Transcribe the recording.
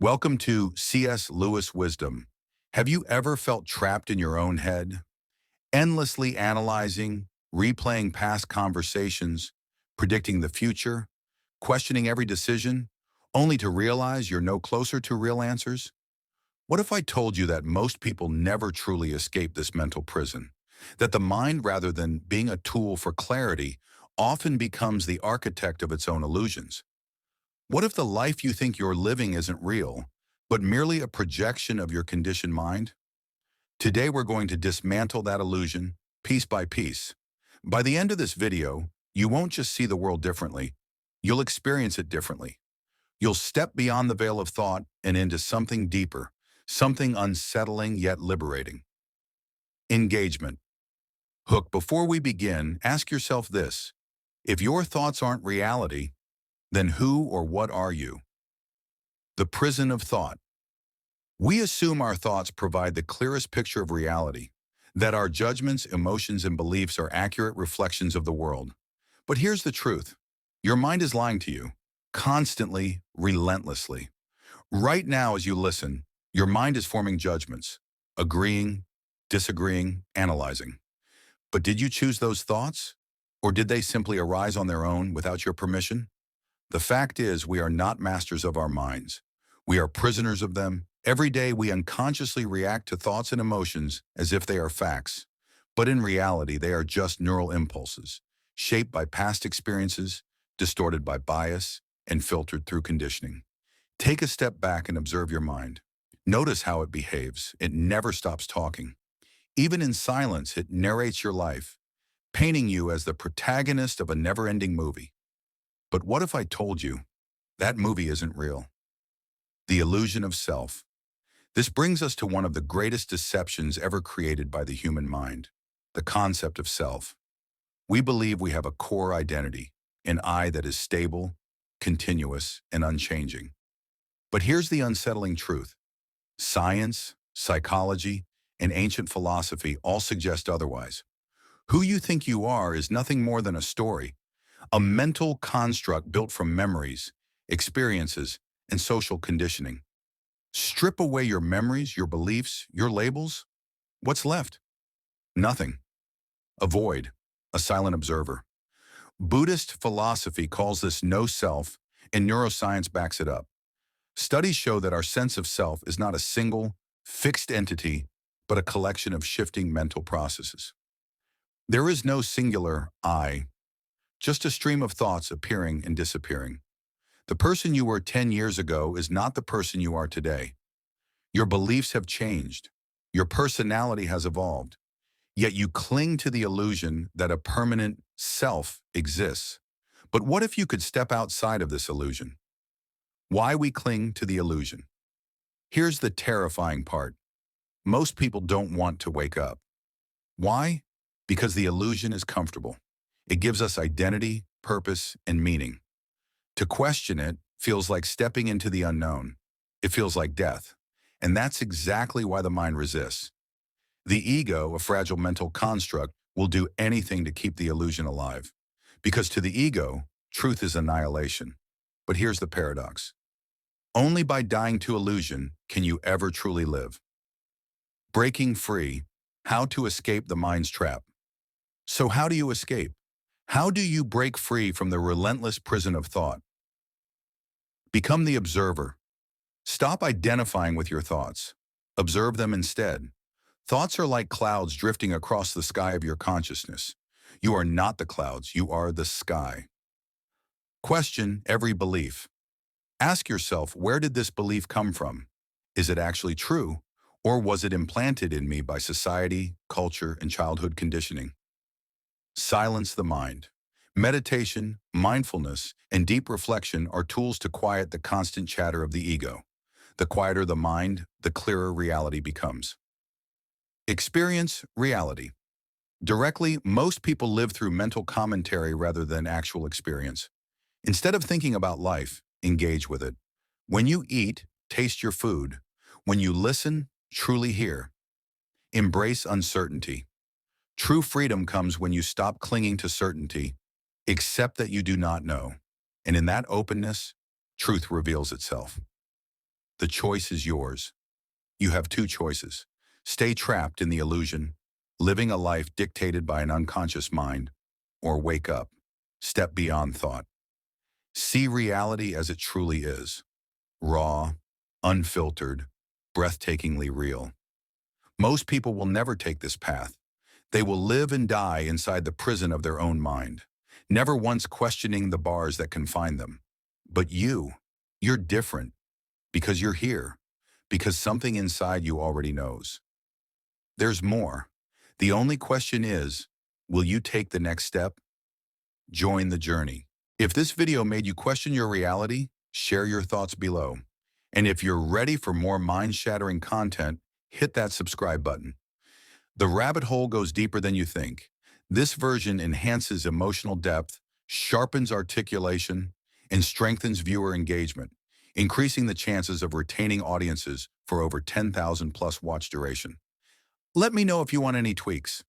Welcome to C.S. Lewis Wisdom. Have you ever felt trapped in your own head, endlessly analyzing, replaying past conversations, predicting the future, questioning every decision, only to realize you're no closer to real answers? What if I told you that most people never truly escape this mental prison? That the mind, rather than being a tool for clarity, often becomes the architect of its own illusions? What if the life you think you're living isn't real, but merely a projection of your conditioned mind? Today we're going to dismantle that illusion, piece by piece. By the end of this video, you won't just see the world differently, you'll experience it differently. You'll step beyond the veil of thought and into something deeper, something unsettling yet liberating. Engagement. Hook, before we begin, ask yourself this. If your thoughts aren't reality, then who or what are you? The prison of thought. We assume our thoughts provide the clearest picture of reality, that our judgments, emotions, and beliefs are accurate reflections of the world. But here's the truth. Your mind is lying to you, constantly, relentlessly. Right now, as you listen, your mind is forming judgments, agreeing, disagreeing, analyzing. But did you choose those thoughts? Or did they simply arise on their own without your permission? The fact is, we are not masters of our minds. We are prisoners of them. Every day we unconsciously react to thoughts and emotions as if they are facts. But in reality, they are just neural impulses, shaped by past experiences, distorted by bias, and filtered through conditioning. Take a step back and observe your mind. Notice how it behaves. It never stops talking. Even in silence, it narrates your life, painting you as the protagonist of a never-ending movie. But what if I told you that movie isn't real? The illusion of self. This brings us to one of the greatest deceptions ever created by the human mind, the concept of self. We believe we have a core identity, an I that is stable, continuous, and unchanging. But here's the unsettling truth. Science, psychology, and ancient philosophy all suggest otherwise. Who you think you are is nothing more than a story, a mental construct built from memories, experiences, and social conditioning. Strip away your memories, your beliefs, your labels. What's left? Nothing. A void, a silent observer. Buddhist philosophy calls this no self, and neuroscience backs it up. Studies show that our sense of self is not a single, fixed entity, but a collection of shifting mental processes. There is no singular I, just a stream of thoughts appearing and disappearing. The person you were 10 years ago is not the person you are today. Your beliefs have changed. Your personality has evolved. Yet you cling to the illusion that a permanent self exists. But what if you could step outside of this illusion? Why we cling to the illusion? Here's the terrifying part. Most people don't want to wake up. Why? Because the illusion is comfortable. It gives us identity, purpose, and meaning. To question it feels like stepping into the unknown. It feels like death. And that's exactly why the mind resists. The ego, a fragile mental construct, will do anything to keep the illusion alive. Because to the ego, truth is annihilation. But here's the paradox. Only by dying to illusion can you ever truly live. Breaking free, how to escape the mind's trap. So how do you escape? How do you break free from the relentless prison of thought? Become the observer. Stop identifying with your thoughts. Observe them instead. Thoughts are like clouds drifting across the sky of your consciousness. You are not the clouds, you are the sky. Question every belief. Ask yourself, where did this belief come from? Is it actually true, or was it implanted in me by society, culture, and childhood conditioning? Silence the mind. Meditation, mindfulness, and deep reflection are tools to quiet the constant chatter of the ego. The quieter the mind, the clearer reality becomes. Experience reality. Directly, most people live through mental commentary rather than actual experience. Instead of thinking about life, engage with it. When you eat, taste your food. When you listen, truly hear. Embrace uncertainty. True freedom comes when you stop clinging to certainty, accept that you do not know, and in that openness, truth reveals itself. The choice is yours. You have two choices. Stay trapped in the illusion, living a life dictated by an unconscious mind, or wake up, step beyond thought. See reality as it truly is, raw, unfiltered, breathtakingly real. Most people will never take this path. They will live and die inside the prison of their own mind, never once questioning the bars that confine them. But you're different because you're here, because something inside you already knows. There's more. The only question is, will you take the next step? Join the journey. If this video made you question your reality, share your thoughts below. And if you're ready for more mind-shattering content, hit that subscribe button. The rabbit hole goes deeper than you think. This version enhances emotional depth, sharpens articulation, and strengthens viewer engagement, increasing the chances of retaining audiences for over 10,000 plus watch duration. Let me know if you want any tweaks.